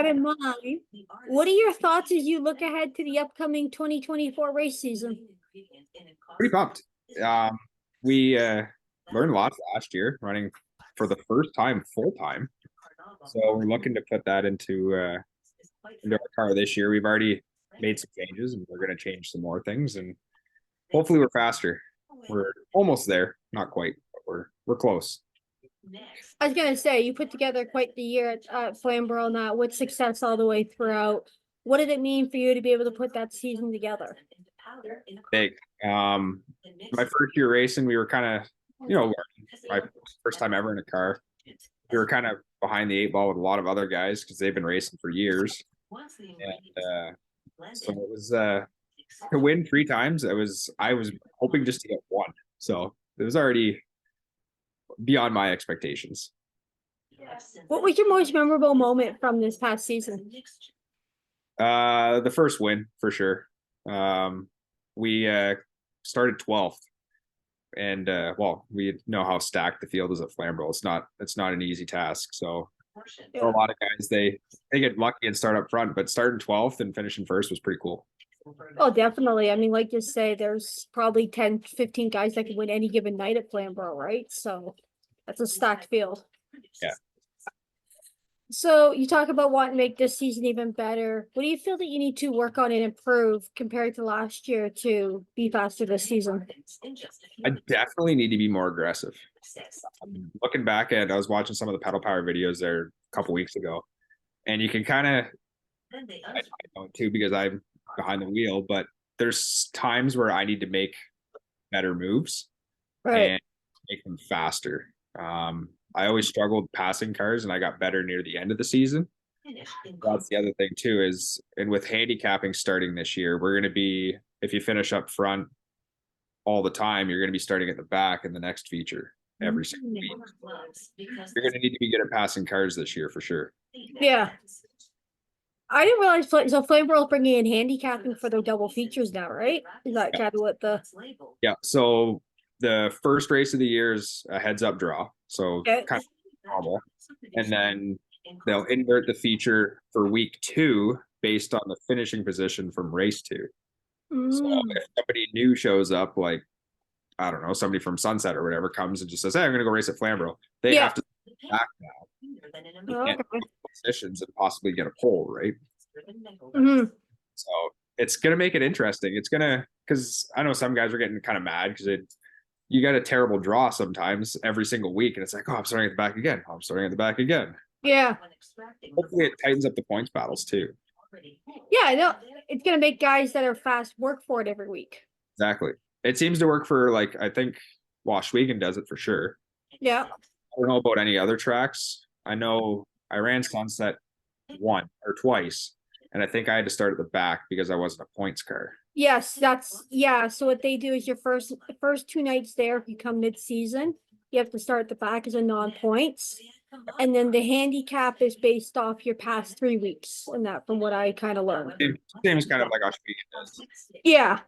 that in mind, what are your thoughts as you look ahead to the upcoming 2024 race season? Pretty pumped. We learned lots last year running for the first time full time. So we're looking to put that into our car this year. We've already made some changes and we're going to change some more things and hopefully we're faster. We're almost there, not quite, but we're close. I was gonna say you put together quite the year at Flamboro now with success all the way throughout. What did it mean for you to be able to put that season together? Big. My first year racing, we were kind of, my first time ever in a car. We were kind of behind the 8 ball with a lot of other guys because they've been racing for years. And so it was to win 3 times. I was hoping just to get 1. So it was already beyond my expectations. What was your most memorable moment from this past season? The first win for sure. We started 12th, and we know how stacked the field is at Flamborough. It's not an easy task. So a lot of guys they get lucky and start up front, but starting 12th and finishing first was pretty cool. Oh, definitely. I mean, like you say, there's probably 10, 15 guys that can win any given night at Flamborough, right? So that's a stacked field. Yeah. So you talk about wanting to make this season even better. What do you feel that you need to work on and improve compared to last year to be faster this season? I definitely need to be more aggressive. Looking back at, I was watching some of the pedal power videos there a couple weeks ago, and you can kind of, I don't too because I'm behind the wheel, but there's times where I need to make better moves and make them faster. I always struggled passing cars and I got better near the end of the season. That's the other thing too is, and with handicapping starting this year, we're going to be, if you finish up front all the time, you're going to be starting at the back in the next feature every single week. You're going to need to be good at passing cars this year for sure. Yeah. I didn't realize, so Flamborough bringing in handicapping for their double features now, right? Is that kind of what the... Yeah, so the first race of the year is a heads-up draw, so kind of normal. And then they'll invert the feature for week 2 based on the finishing position from race 2. So if somebody new shows up, like, I don't know, somebody from Sunset or whatever comes and just says, hey, I'm going to go race at Flamborough, they have to back now. Positions and possibly get a pole, right? So it's gonna make it interesting. It's gonna, because I know some guys are getting kind of mad because you got a terrible draw sometimes every single week, and it's like, oh, I'm starting at the back again. Oh, I'm starting at the back again. Yeah. Hopefully, it tightens up the points battles too. Yeah, I know. It's gonna make guys that are fast work for it every week. Exactly. It seems to work for, like, I think Washwegan does it for sure. Yeah. I don't know about any other tracks. I know I ran Sunset 1 or twice, and I think I had to start at the back because I wasn't a points car. Yes, so what they do is your first 2 nights there, if you come mid-season, you have to start at the back as a non-points. And then the handicap is based off your past 3 weeks, and that from what I kind of learned. Same as kind of like Washwegan does. Yeah.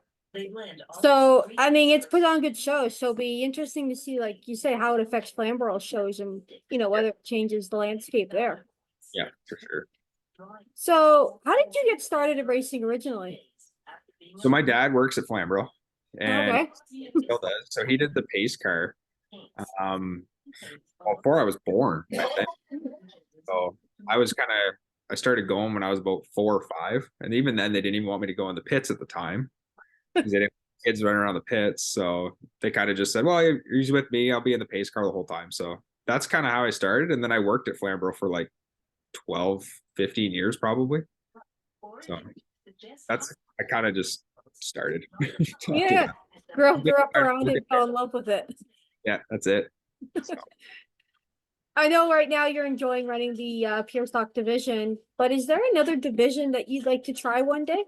So I mean, it's put on good shows, so it'll be interesting to see, like you say, how it affects Flamborough shows and whether it changes the landscape there. Yeah, for sure. So how did you get started in racing originally? So my dad works at Flamborough and still does. So he did the pace car before I was born, I think. So I started going when I was about 4 or 5. And even then they didn't even want me to go in the pits at the time because they didn't want kids running around the pits. So they kind of just said, well, he's with me. I'll be in the pace car the whole time. So that's kind of how I started. And then I worked at Flamborough for like 12, 15 years probably. So I kind of just started. Yeah, grew up around it, fell in love with it. Yeah, that's it. So. I know right now you're enjoying running the pure stock division, but is there another division that you'd like to try one day?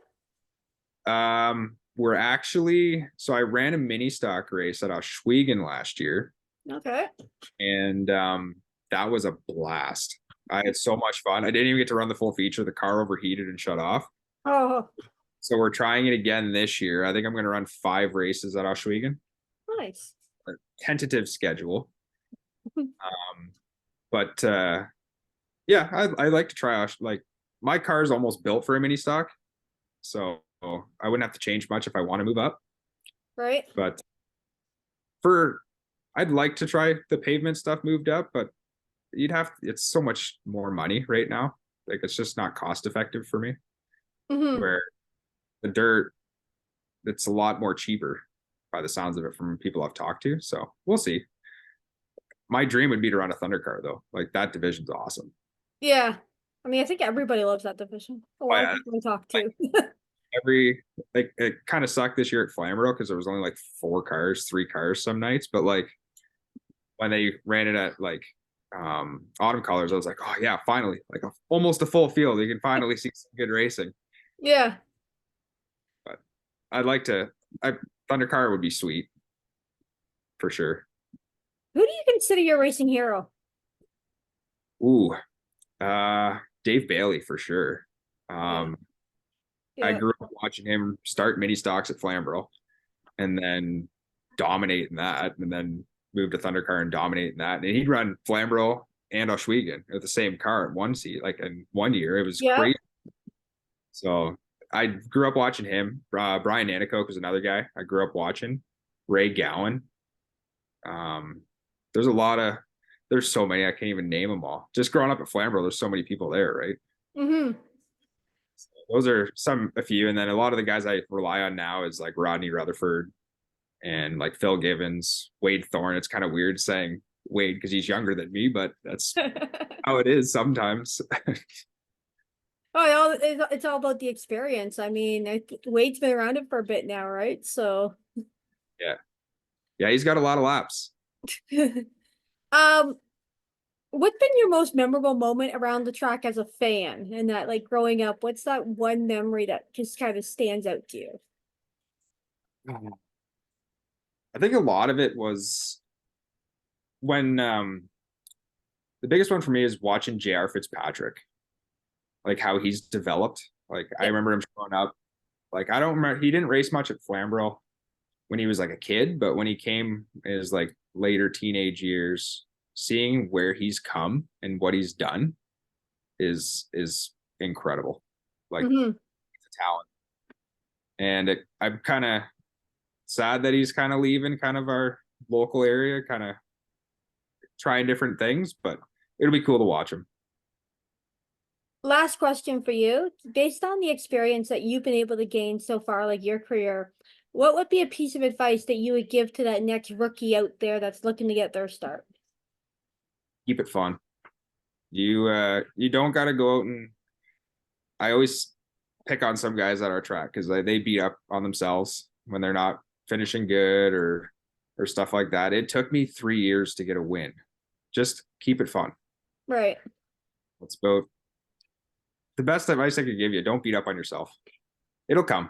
We're actually, so I ran a mini stock race at Washwegan last year. Okay. And that was a blast. I had so much fun. I didn't even get to run the full feature. The car overheated and shut off. Oh. So we're trying it again this year. I think I'm going to run 5 races at Washwegan. Nice. A tentative schedule. But yeah, I like to try like my car is almost built for a mini stock, so I wouldn't have to change much if I want to move up. Right? But I'd like to try the pavement stuff moved up, but it's so much more money right now. Like it's just not cost effective for me. Mm-hmm. Where the dirt, it's a lot more cheaper by the sounds of it from people I've talked to. So we'll see. My dream would be to run a Thunder car though. Like that division's awesome. Yeah. I mean, I think everybody loves that division. A Oh lot yeah, of people I talk to. like it kind of sucked this year at Flamboro because there was only like 3 cars some nights, but like when they ran it at like autumn colors, I was like, oh yeah, finally, like almost a full field. You can finally see some good racing. Yeah. But I'd like to. Thunder car would be sweet for sure. Who do you consider your racing hero? Ooh, Dave Bailey for sure. Yeah. I Yeah. grew up watching him start mini stocks at Flamboro and then dominate in that, and then move to Thundercar and dominate in that. And he'd run Flamboro and Oswego at the same car in one seat, like in 1 year. It was Yeah. crazy. So I grew up watching him. Brian Nanicoke was another guy I grew up watching. Ray Gowan. There's so many, I can't even name them all. Just growing up at Flamboro, there's so many people there, right? Mm-hmm. So those are a few. And then a lot of the guys I rely on now is like Rodney Rutherford and like Phil Givens, Wade Thorne. It's kind of weird saying Wade because he's younger than me, but that's how it is sometimes. Oh, it's all about the experience. I mean, Wade's been around it for a bit now, right? So, Yeah, he's got a lot of laps. um, what's been your most memorable moment around the track as a fan? And that, like, growing up, what's that one memory that just kind of stands out to you? I think a lot of it was when the biggest one for me is watching JR Fitzpatrick, like how he's developed. Like I Yeah. remember him showing up. Like I don't remember, he didn't race much at Flamborough when he was like a kid, but when he came in his like later teenage years, seeing where he's come and what he's done is incredible. Like Mm-hmm. it's a talent. And I'm kind of sad that he's kind of leaving kind of our local area, kind of trying different things, but it'll be cool to watch him. Last question for you. Based on the experience that you've been able to gain so far, like your career, what would be a piece of advice that you would give to that next rookie out there that's looking to get their start? Keep it fun. You don't got to go out and I always pick on some guys at our track because they beat up on themselves when they're not finishing good or stuff like that. It took me 3 years to get a win. Just keep it fun. Right. It's about the best advice I could give you. Don't beat up on yourself. It'll come.